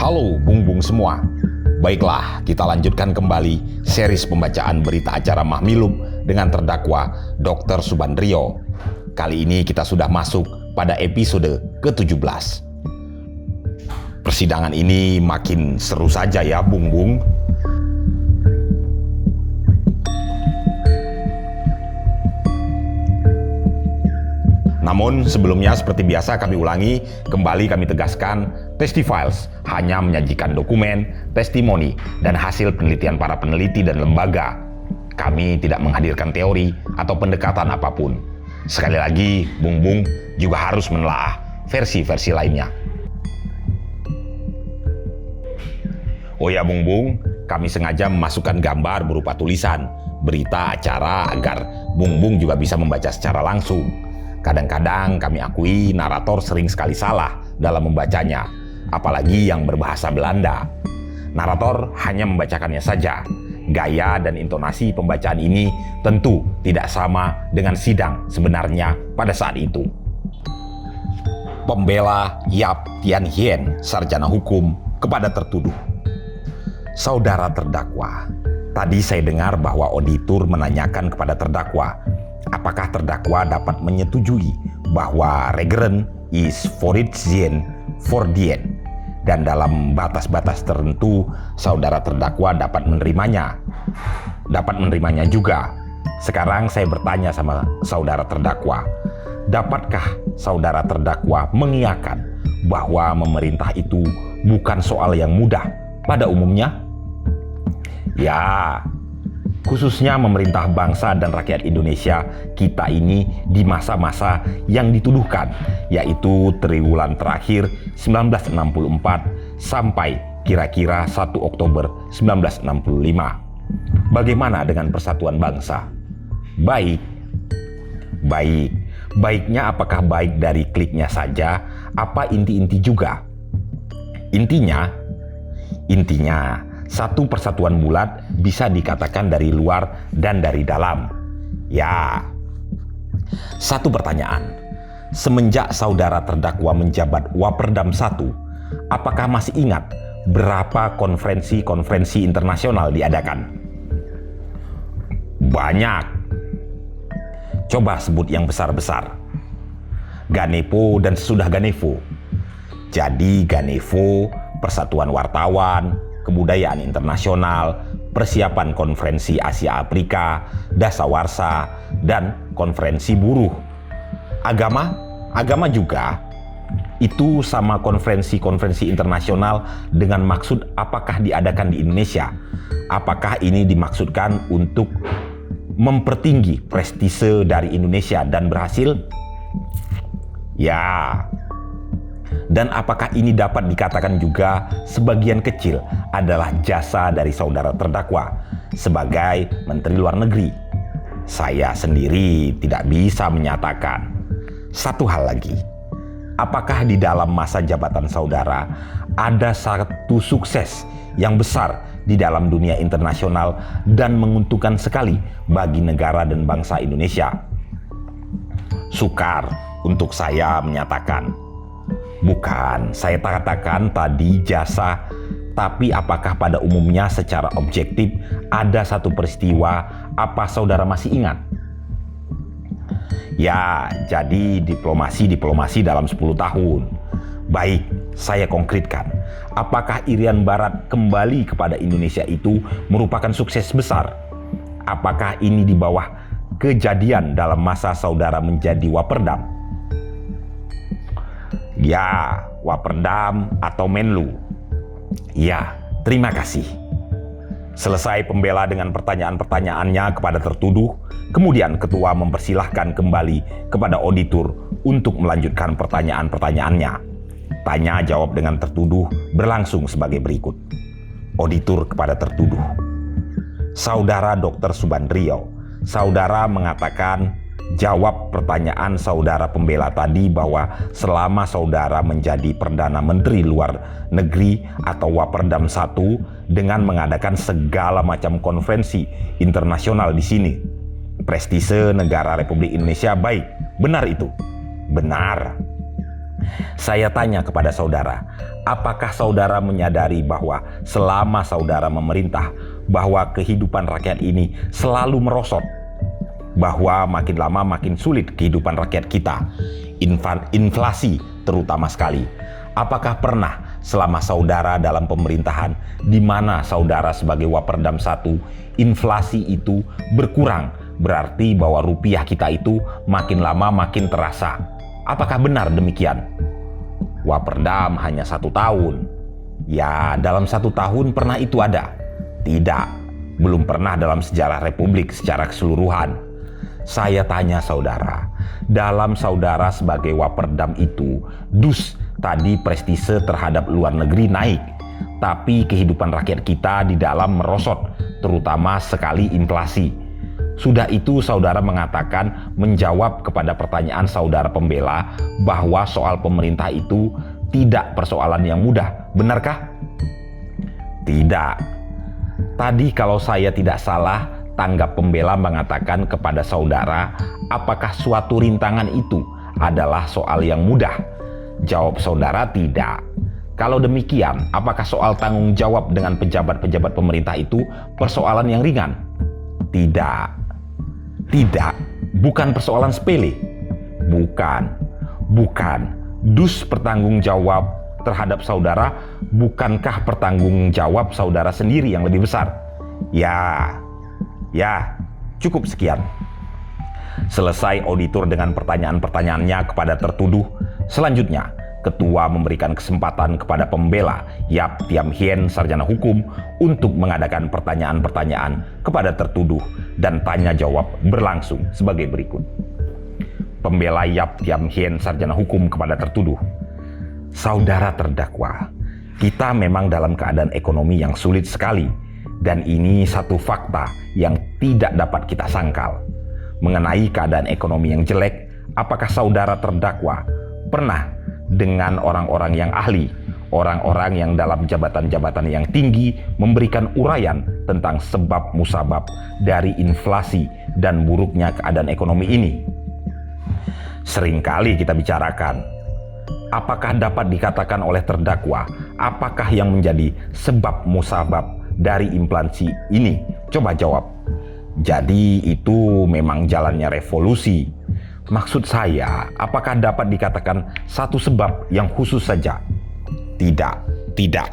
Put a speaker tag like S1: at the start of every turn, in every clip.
S1: Halo bung-bung semua. Baiklah, kita lanjutkan kembali series pembacaan berita acara Mahmilub dengan terdakwa Dr. Subandrio. Kali ini kita sudah masuk pada episode ke-17. Persidangan ini makin seru saja ya bung-bung. Namun sebelumnya seperti biasa kami ulangi, kembali kami tegaskan, Testifiles hanya menyajikan dokumen, testimoni, dan hasil penelitian para peneliti dan lembaga. Kami tidak menghadirkan teori atau pendekatan apapun. Sekali lagi, Bung-Bung juga harus menelaah versi-versi lainnya. Oh ya Bung-Bung, kami sengaja memasukkan gambar berupa tulisan, berita acara agar Bung-Bung juga bisa membaca secara langsung. Kadang-kadang kami akui narator sering sekali salah dalam membacanya, apalagi yang berbahasa Belanda. Narator hanya membacakannya saja. Gaya dan intonasi pembacaan ini tentu tidak sama dengan sidang sebenarnya pada saat itu. Pembela Yap Tian Hien, sarjana hukum, kepada tertuduh. Saudara terdakwa, tadi saya dengar bahwa auditor menanyakan kepada terdakwa, apakah terdakwa dapat menyetujui bahwa Regeren is Voritsien Fordien dan dalam batas-batas tertentu saudara terdakwa dapat menerimanya juga. Sekarang saya bertanya sama saudara terdakwa, dapatkah saudara terdakwa mengiyakan bahwa memerintah itu bukan soal yang mudah pada umumnya? Ya, khususnya memerintah bangsa dan rakyat Indonesia kita ini di masa-masa yang dituduhkan, yaitu triwulan terakhir 1964 sampai kira-kira 1 Oktober 1965. Bagaimana dengan persatuan bangsa? Baik. Baiknya apakah baik dari kliknya saja, apa inti-inti juga? Intinya, satu persatuan bulat bisa dikatakan dari luar dan dari dalam. Ya, satu pertanyaan. Semenjak saudara terdakwa menjabat Waperdam 1, apakah masih ingat berapa konferensi internasional diadakan? Banyak. Coba sebut yang besar-besar. Ganevo dan sesudah Ganevo. Jadi Ganevo, Persatuan Wartawan, Kebudayaan Internasional, persiapan konferensi Asia Afrika, Dasawarsa, dan konferensi buruh. Agama juga. Itu sama konferensi internasional dengan maksud apakah diadakan di Indonesia? Apakah ini dimaksudkan untuk mempertinggi prestise dari Indonesia dan berhasil? Ya. Dan apakah ini dapat dikatakan juga sebagian kecil adalah jasa dari saudara terdakwa sebagai Menteri Luar Negeri? Saya sendiri tidak bisa menyatakan. Satu hal lagi, apakah di dalam masa jabatan saudara ada satu sukses yang besar di dalam dunia internasional dan menguntungkan sekali bagi negara dan bangsa Indonesia? Sukar untuk saya menyatakan. Bukan, saya katakan tadi jasa, tapi apakah pada umumnya secara objektif ada satu peristiwa, apa saudara masih ingat? Ya, jadi diplomasi dalam 10 tahun. Baik, saya konkretkan. Apakah Irian Barat kembali kepada Indonesia itu merupakan sukses besar? Apakah ini di bawah kejadian dalam masa saudara menjadi Waperdam? Ya, Waperdam atau Menlu. Ya, terima kasih. Selesai pembela dengan pertanyaan-pertanyaannya kepada tertuduh, kemudian ketua mempersilahkan kembali kepada auditor untuk melanjutkan pertanyaan-pertanyaannya. Tanya jawab dengan tertuduh berlangsung sebagai berikut. Auditor kepada tertuduh. Saudara Dr. Subandrio, saudara mengatakan jawab pertanyaan saudara pembela tadi bahwa selama saudara menjadi Perdana Menteri Luar Negeri atau Waperdam 1 dengan mengadakan segala macam konferensi internasional di sini, prestise negara Republik Indonesia baik. Benar itu? Benar. Saya tanya kepada saudara, apakah saudara menyadari bahwa selama saudara memerintah, bahwa kehidupan rakyat ini selalu merosot? Bahwa makin lama makin sulit kehidupan rakyat kita. Inflasi terutama sekali. Apakah pernah selama saudara dalam pemerintahan, di mana saudara sebagai Waperdam 1, inflasi itu berkurang, berarti bahwa rupiah kita itu makin lama makin terasa. Apakah benar demikian? Waperdam hanya 1 tahun. Ya, dalam 1 tahun pernah itu ada? Tidak, belum pernah dalam sejarah Republik secara keseluruhan. Saya tanya saudara, dalam saudara sebagai Waperdam itu, tadi prestise terhadap luar negeri naik, tapi kehidupan rakyat kita di dalam merosot, terutama sekali inflasi. Sudah itu saudara mengatakan menjawab kepada pertanyaan saudara pembela bahwa soal pemerintah itu tidak persoalan yang mudah, benarkah? Tidak. Tadi kalau saya tidak salah, tanggap pembela mengatakan kepada saudara, apakah suatu rintangan itu adalah soal yang mudah? Jawab saudara tidak. Kalau demikian, apakah soal tanggung jawab dengan pejabat-pejabat pemerintah itu persoalan yang ringan? Tidak. Tidak, bukan persoalan sepele. Bukan. Bertanggung jawab terhadap saudara, bukankah pertanggung jawab saudara sendiri yang lebih besar? Ya, cukup sekian. Selesai auditor dengan pertanyaan-pertanyaannya kepada tertuduh, selanjutnya ketua memberikan kesempatan kepada pembela Yap Thiam Hien, sarjana hukum, untuk mengadakan pertanyaan-pertanyaan kepada tertuduh dan tanya jawab berlangsung sebagai berikut. Pembela Yap Thiam Hien, sarjana hukum, kepada tertuduh. Saudara terdakwa, kita memang dalam keadaan ekonomi yang sulit sekali, dan ini satu fakta yang tidak dapat kita sangkal. Mengenai keadaan ekonomi yang jelek, apakah saudara terdakwa pernah dengan orang-orang yang ahli, orang-orang yang dalam jabatan-jabatan yang tinggi memberikan uraian tentang sebab musabab dari inflasi dan buruknya keadaan ekonomi ini? Seringkali kita bicarakan, apakah dapat dikatakan oleh terdakwa apakah yang menjadi sebab musabab dari inflasi ini? Coba jawab. Jadi itu memang jalannya revolusi. Maksud saya, apakah dapat dikatakan satu sebab yang khusus saja? Tidak.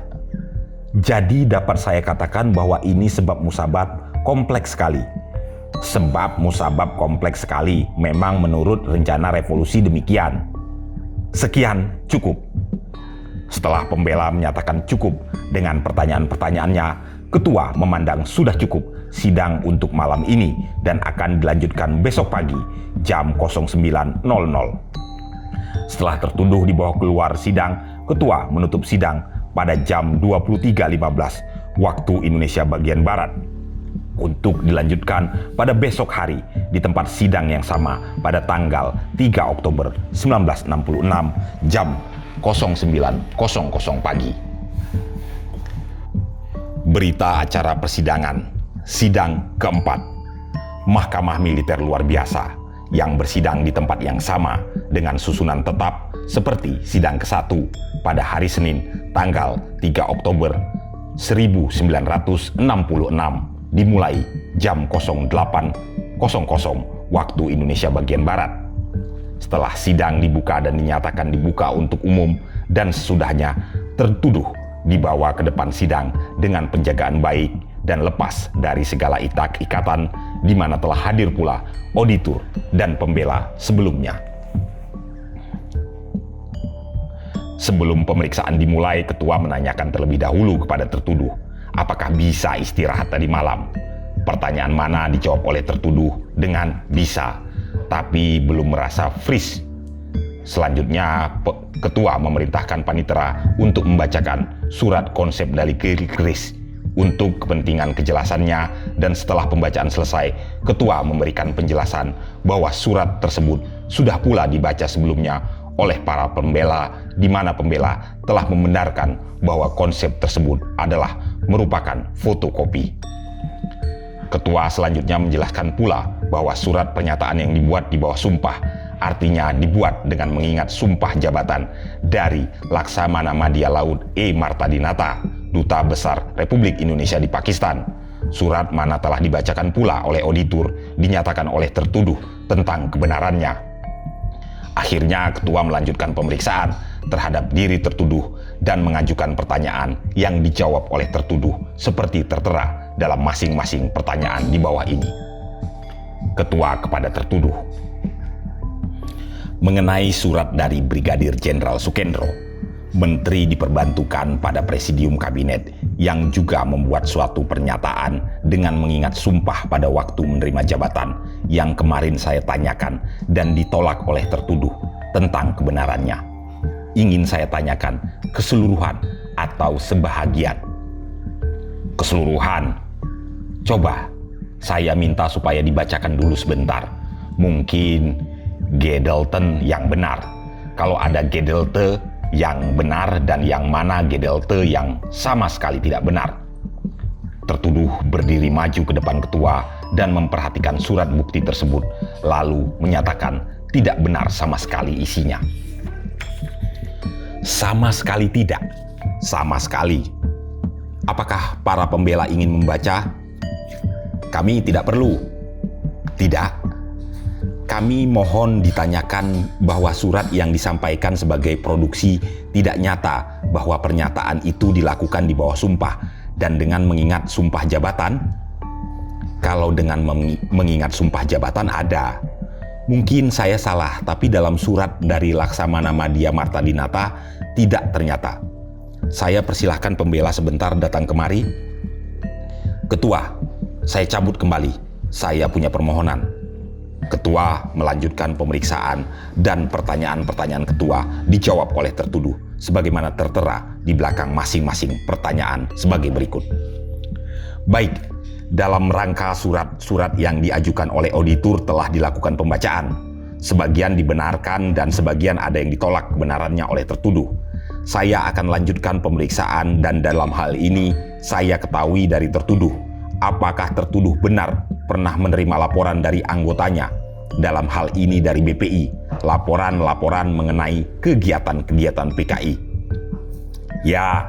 S1: Jadi dapat saya katakan bahwa ini sebab musabab kompleks sekali. Sebab musabab kompleks sekali, memang menurut rencana revolusi demikian. Sekian, cukup. Setelah pembela menyatakan cukup dengan pertanyaan-pertanyaannya, ketua memandang sudah cukup sidang untuk malam ini dan akan dilanjutkan besok pagi jam 09.00. Setelah tertuduh dibawa keluar sidang, ketua menutup sidang pada jam 23.15 waktu Indonesia bagian Barat untuk dilanjutkan pada besok hari di tempat sidang yang sama pada tanggal 3 Oktober 1966 jam 09.00 pagi. Berita acara persidangan, sidang keempat, Mahkamah Militer Luar Biasa yang bersidang di tempat yang sama dengan susunan tetap seperti sidang ke-1 pada hari Senin tanggal 3 Oktober 1966 dimulai jam 08.00 waktu Indonesia bagian Barat. Setelah sidang dibuka dan dinyatakan dibuka untuk umum dan sesudahnya, tertuduh dibawa ke depan sidang dengan penjagaan baik dan lepas dari segala ikatan di mana telah hadir pula auditor dan pembela sebelumnya. Sebelum pemeriksaan dimulai, ketua menanyakan terlebih dahulu kepada tertuduh, apakah bisa istirahat tadi malam? Pertanyaan mana dijawab oleh tertuduh dengan bisa, tapi belum merasa fresh. Selanjutnya, ketua memerintahkan panitera untuk membacakan surat konsep dari Kris untuk kepentingan kejelasannya, dan setelah pembacaan selesai, ketua memberikan penjelasan bahwa surat tersebut sudah pula dibaca sebelumnya oleh para pembela, di mana pembela telah membenarkan bahwa konsep tersebut adalah merupakan fotokopi. Ketua selanjutnya menjelaskan pula bahwa surat pernyataan yang dibuat di bawah sumpah artinya dibuat dengan mengingat sumpah jabatan dari Laksamana Madya Laut E. Martadinata, Duta Besar Republik Indonesia di Pakistan. Surat mana telah dibacakan pula oleh auditor dinyatakan oleh tertuduh tentang kebenarannya. Akhirnya ketua melanjutkan pemeriksaan terhadap diri tertuduh dan mengajukan pertanyaan yang dijawab oleh tertuduh seperti tertera dalam masing-masing pertanyaan di bawah ini. Ketua kepada tertuduh. Mengenai surat dari Brigadir Jenderal Sukendro, Menteri diperbantukan pada Presidium Kabinet yang juga membuat suatu pernyataan dengan mengingat sumpah pada waktu menerima jabatan yang kemarin saya tanyakan dan ditolak oleh tertuduh tentang kebenarannya. Ingin saya tanyakan keseluruhan atau sebahagian? Keseluruhan. Coba saya minta supaya dibacakan dulu sebentar. Mungkin Gedelte yang benar. Kalau ada Gedelte yang benar dan yang mana Gedelte yang sama sekali tidak benar. Tertuduh berdiri maju ke depan ketua dan memperhatikan surat bukti tersebut, lalu menyatakan tidak benar sama sekali isinya. Sama sekali tidak. Sama sekali. Apakah para pembela ingin membaca? Kami tidak perlu. Tidak. Kami mohon ditanyakan bahwa surat yang disampaikan sebagai produksi tidak nyata bahwa pernyataan itu dilakukan di bawah sumpah dan dengan mengingat sumpah jabatan. Kalau dengan mengingat sumpah jabatan ada. Mungkin saya salah, tapi dalam surat dari Laksamana Madya Martadinata tidak ternyata. Saya persilahkan pembela sebentar datang kemari. Ketua, saya cabut kembali. Saya punya permohonan. Ketua melanjutkan pemeriksaan dan pertanyaan-pertanyaan ketua dijawab oleh tertuduh sebagaimana tertera di belakang masing-masing pertanyaan sebagai berikut. Baik, dalam rangka surat-surat yang diajukan oleh auditor telah dilakukan pembacaan. Sebagian dibenarkan dan sebagian ada yang ditolak kebenarannya oleh tertuduh. Saya akan lanjutkan pemeriksaan dan dalam hal ini saya ketahui dari tertuduh apakah tertuduh benar pernah menerima laporan dari anggotanya, dalam hal ini dari BPI, laporan-laporan mengenai kegiatan-kegiatan PKI. Ya,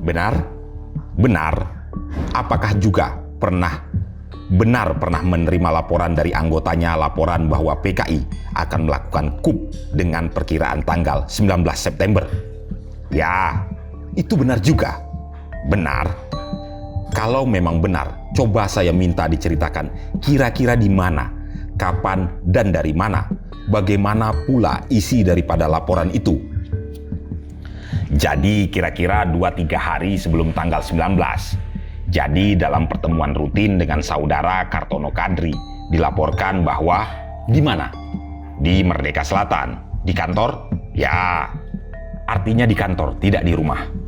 S1: benar? Benar. Apakah juga pernah menerima laporan dari anggotanya, laporan bahwa PKI akan melakukan KUP dengan perkiraan tanggal 19 September? Ya, itu benar juga. Benar. Kalau memang benar, coba saya minta diceritakan kira-kira di mana, kapan, dan dari mana. Bagaimana pula isi daripada laporan itu. Jadi kira-kira 2-3 hari sebelum tanggal 19. Jadi dalam pertemuan rutin dengan saudara Kartono Kadri, dilaporkan bahwa di mana? Di Merdeka Selatan. Di kantor? Ya, artinya di kantor, tidak di rumah.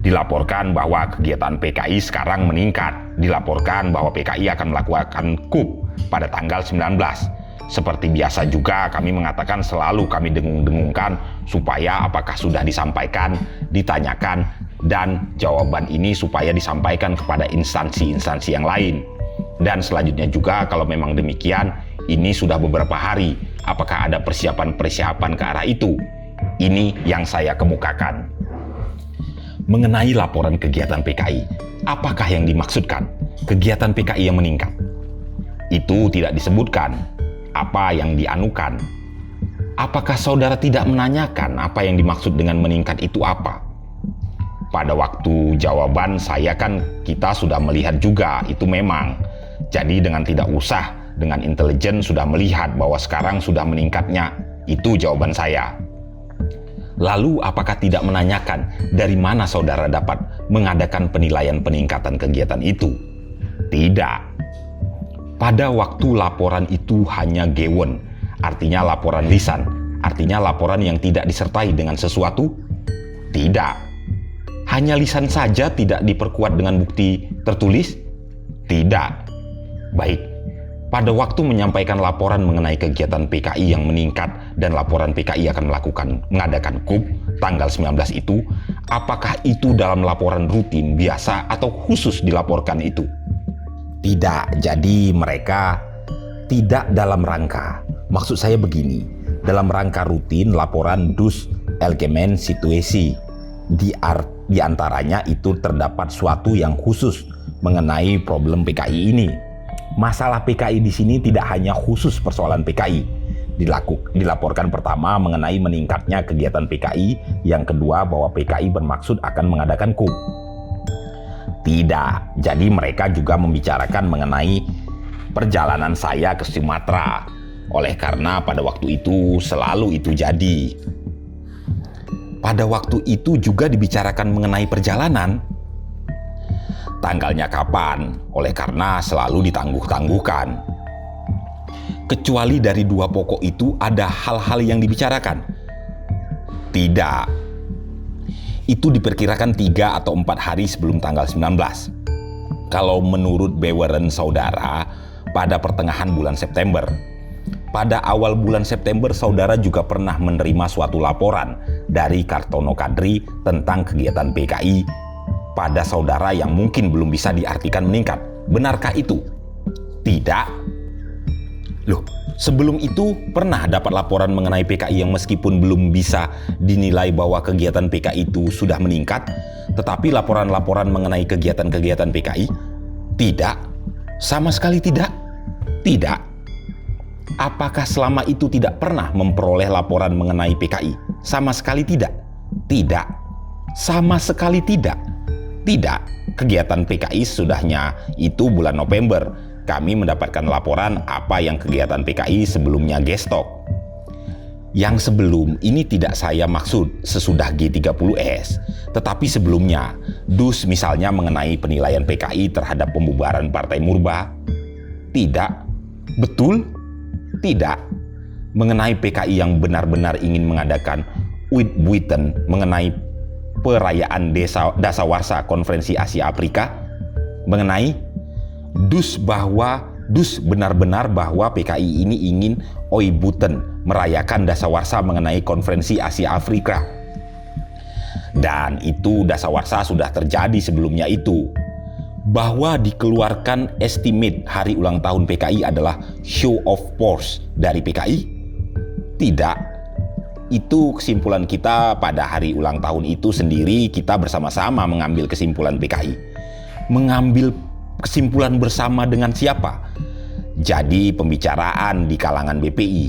S1: Dilaporkan bahwa kegiatan PKI sekarang meningkat. Dilaporkan bahwa PKI akan melakukan KUP pada tanggal 19. Seperti biasa juga kami mengatakan selalu kami dengung-dengungkan supaya apakah sudah disampaikan, ditanyakan, dan jawaban ini supaya disampaikan kepada instansi-instansi yang lain. Dan selanjutnya juga kalau memang demikian, ini sudah beberapa hari, apakah ada persiapan-persiapan ke arah itu? Ini yang saya kemukakan. Mengenai laporan kegiatan PKI, apakah yang dimaksudkan? Kegiatan PKI yang meningkat? Itu tidak disebutkan. Apa yang dianukan? Apakah saudara tidak menanyakan apa yang dimaksud dengan meningkat itu apa? Pada waktu jawaban saya kan kita sudah melihat juga itu memang. Jadi dengan tidak usah, dengan intelijen sudah melihat bahwa sekarang sudah meningkatnya. Itu jawaban saya. Lalu apakah tidak menanyakan dari mana saudara dapat mengadakan penilaian peningkatan kegiatan itu? Tidak. Pada waktu laporan itu hanya gewon, artinya laporan lisan, artinya laporan yang tidak disertai dengan sesuatu? Tidak. Hanya lisan saja tidak diperkuat dengan bukti tertulis? Tidak. Baik. Pada waktu menyampaikan laporan mengenai kegiatan PKI yang meningkat dan laporan PKI akan mengadakan KUP tanggal 19 itu, apakah itu dalam laporan rutin biasa atau khusus dilaporkan itu? Tidak, jadi mereka tidak dalam rangka. Maksud saya begini, dalam rangka rutin laporan Dus Algemene Situatie. Di antaranya itu terdapat suatu yang khusus mengenai problem PKI ini. Masalah PKI di sini tidak hanya khusus persoalan PKI. Dilaporkan pertama mengenai meningkatnya kegiatan PKI, yang kedua bahwa PKI bermaksud akan mengadakan coup. Tidak, jadi mereka juga membicarakan mengenai perjalanan saya ke Sumatera. Oleh karena pada waktu itu selalu itu jadi. Pada waktu itu juga dibicarakan mengenai perjalanan. Tanggalnya kapan? Oleh karena selalu ditangguh-tangguhkan. Kecuali dari dua pokok itu ada hal-hal yang dibicarakan? Tidak. Itu diperkirakan 3 atau 4 hari sebelum tanggal 19. Kalau menurut Beweren saudara, pada pertengahan bulan September. Pada awal bulan September, saudara juga pernah menerima suatu laporan dari Kartono Kadri tentang kegiatan PKI pada saudara yang mungkin belum bisa diartikan meningkat. Benarkah itu? Tidak. Loh, sebelum itu pernah dapat laporan mengenai PKI yang meskipun belum bisa dinilai bahwa kegiatan PKI itu sudah meningkat, tetapi laporan-laporan mengenai kegiatan-kegiatan PKI? Tidak. Sama sekali tidak. Tidak. Apakah selama itu tidak pernah memperoleh laporan mengenai PKI? Sama sekali tidak. Tidak. Sama sekali tidak. Tidak. Kegiatan PKI sudahnya itu bulan November. Kami mendapatkan laporan apa yang kegiatan PKI sebelumnya gestok. Yang sebelum ini tidak saya maksud sesudah G30S, tetapi sebelumnya, Dus misalnya mengenai penilaian PKI terhadap pembubaran Partai Murba. Tidak. Betul? Tidak. Mengenai PKI yang benar-benar ingin mengadakan Uitbuiten mengenai perayaan Dasawarsa Konferensi Asia Afrika, mengenai Dus benar-benar bahwa PKI ini ingin Oibuten merayakan Dasawarsa mengenai Konferensi Asia Afrika. Dan itu Dasawarsa sudah terjadi sebelumnya itu. Bahwa dikeluarkan estimate hari ulang tahun PKI adalah show of force dari PKI? Tidak. Itu kesimpulan kita pada hari ulang tahun itu sendiri, kita bersama-sama mengambil kesimpulan PKI. Mengambil kesimpulan bersama dengan siapa? Jadi pembicaraan di kalangan BPI.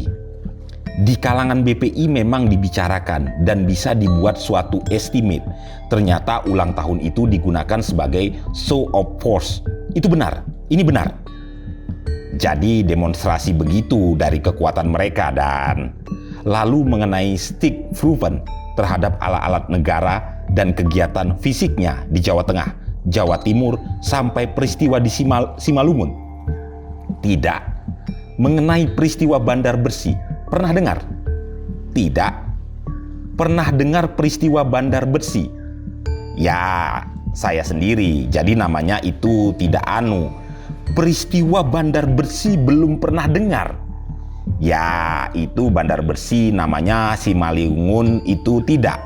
S1: Di kalangan BPI memang dibicarakan dan bisa dibuat suatu estimate. Ternyata ulang tahun itu digunakan sebagai show of force. Itu benar, ini benar. Jadi demonstrasi begitu dari kekuatan mereka. Dan lalu mengenai stick proven terhadap alat-alat negara dan kegiatan fisiknya di Jawa Tengah, Jawa Timur, sampai peristiwa di Simalungun. Tidak. Mengenai peristiwa Bandar Bersih, pernah dengar? Tidak. Pernah dengar peristiwa Bandar Bersih? Ya, saya sendiri. Jadi namanya itu tidak anu. Peristiwa Bandar Bersih belum pernah dengar. Ya, itu Bandar Bersih namanya Simalungun itu tidak.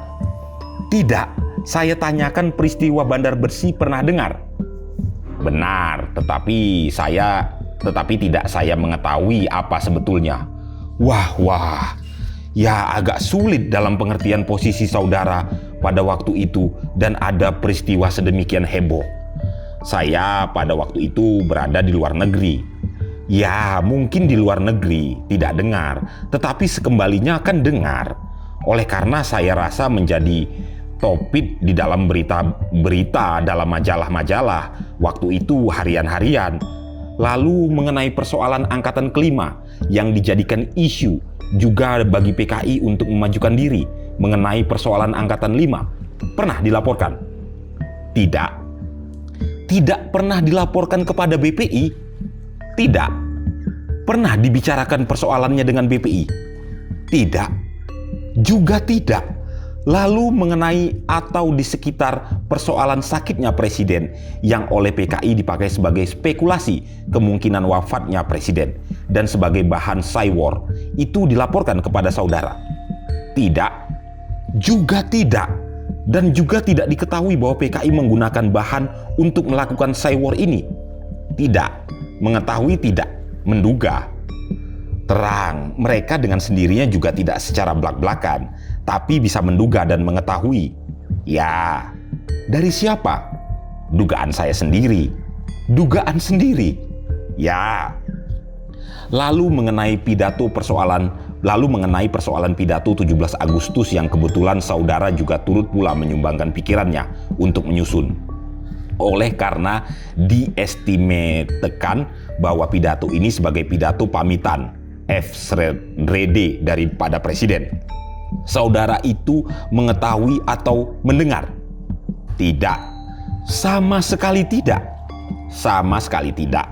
S1: Tidak. Saya tanyakan peristiwa Bandar Bersih pernah dengar? Benar, tetapi tidak saya mengetahui apa sebetulnya. Wah, ya agak sulit dalam pengertian posisi saudara pada waktu itu dan ada peristiwa sedemikian heboh. Saya pada waktu itu berada di luar negeri. Ya, mungkin di luar negeri tidak dengar, tetapi sekembalinya akan dengar. Oleh karena saya rasa menjadi topik di dalam berita dalam majalah-majalah waktu itu harian-harian. Lalu mengenai persoalan angkatan kelima yang dijadikan isu juga bagi PKI untuk memajukan diri mengenai persoalan angkatan 5, pernah dilaporkan? Tidak. Tidak pernah dilaporkan kepada BPI? Tidak. Pernah dibicarakan persoalannya dengan BPI? Tidak. Juga tidak. Lalu mengenai atau di sekitar persoalan sakitnya presiden yang oleh PKI dipakai sebagai spekulasi kemungkinan wafatnya presiden dan sebagai bahan cywar, itu dilaporkan kepada saudara? Tidak. Juga tidak. Dan juga tidak diketahui bahwa PKI menggunakan bahan untuk melakukan cywar ini? Tidak. Mengetahui tidak. Menduga. Terang, mereka dengan sendirinya juga tidak secara belak-belakan, tapi bisa menduga dan mengetahui. Ya, dari siapa? Dugaan saya sendiri. Dugaan sendiri. Ya. Lalu mengenai persoalan pidato 17 Agustus yang kebetulan saudara juga turut pula menyumbangkan pikirannya untuk menyusun. Oleh karena diestimetekan bahwa pidato ini sebagai pidato pamitan F-Rede daripada presiden. Saudara itu mengetahui atau mendengar? Tidak. Sama sekali tidak. Sama sekali tidak.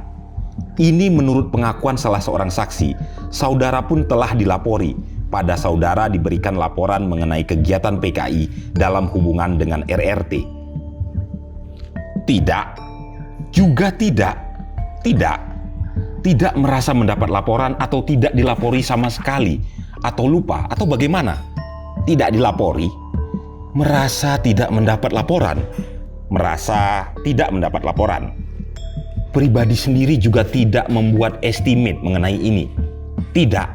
S1: Ini menurut pengakuan salah seorang saksi. Saudara pun telah dilapori. Pada saudara diberikan laporan mengenai kegiatan PKI dalam hubungan dengan RRT. Tidak. Juga tidak. Tidak. Tidak merasa mendapat laporan atau tidak dilapori sama sekali, atau lupa, atau bagaimana? Tidak dilapori, merasa tidak mendapat laporan, merasa tidak mendapat laporan. Pribadi sendiri juga tidak membuat estimate mengenai ini. Tidak.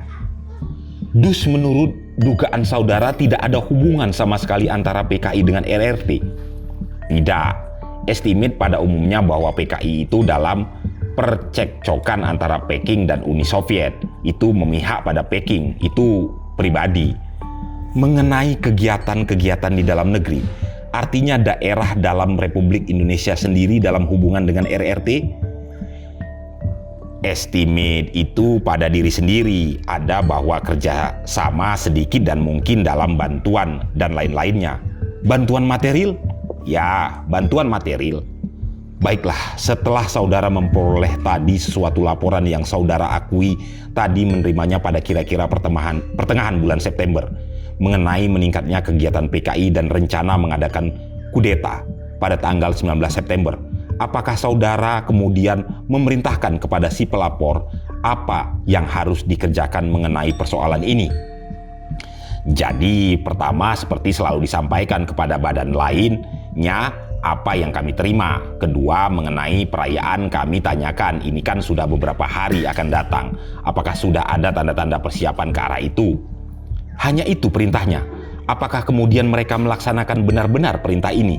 S1: Dus menurut dugaan saudara tidak ada hubungan sama sekali antara PKI dengan RRT. Tidak. Estimate pada umumnya bahwa PKI itu dalam percekcokan antara Peking dan Uni Soviet. Itu memihak pada Peking, itu pribadi. Mengenai kegiatan-kegiatan di dalam negeri, artinya daerah dalam Republik Indonesia sendiri dalam hubungan dengan RRT, estimate itu pada diri sendiri ada bahwa kerja sama sedikit dan mungkin dalam bantuan dan lain-lainnya. Bantuan material? Ya, bantuan material. Baiklah, setelah saudara memperoleh tadi sesuatu laporan yang saudara akui tadi menerimanya pada kira-kira pertengahan bulan September mengenai meningkatnya kegiatan PKI dan rencana mengadakan kudeta pada tanggal 19 September. Apakah saudara kemudian memerintahkan kepada si pelapor apa yang harus dikerjakan mengenai persoalan ini? Jadi pertama seperti selalu disampaikan kepada badan lainnya apa yang kami terima. Kedua, mengenai perayaan kami tanyakan, ini kan sudah beberapa hari akan datang. Apakah sudah ada tanda-tanda persiapan ke arah itu? Hanya itu perintahnya. Apakah kemudian mereka melaksanakan benar-benar perintah ini?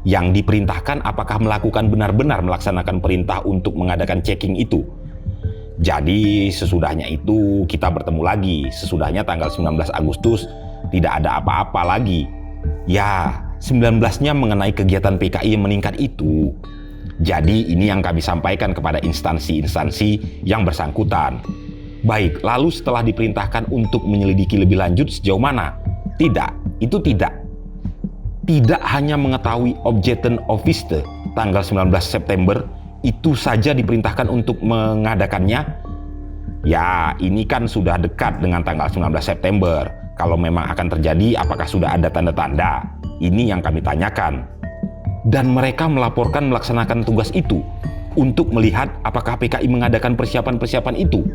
S1: Yang diperintahkan apakah melakukan benar-benar melaksanakan perintah untuk mengadakan checking itu? Jadi sesudahnya itu kita bertemu lagi. Sesudahnya tanggal 19 Agustus tidak ada apa-apa lagi. Ya, 19-nya mengenai kegiatan PKI yang meningkat itu. Jadi ini yang kami sampaikan kepada instansi-instansi yang bersangkutan. Baik, lalu setelah diperintahkan untuk menyelidiki lebih lanjut sejauh mana? Tidak, itu tidak. Tidak hanya mengetahui objection office tanggal 19 September, itu saja diperintahkan untuk mengadakannya. Ya, ini kan sudah dekat dengan tanggal 19 September. Kalau memang akan terjadi, apakah sudah ada tanda-tanda? Ini yang kami tanyakan. Dan mereka melaporkan melaksanakan tugas itu untuk melihat apakah PKI mengadakan persiapan-persiapan itu.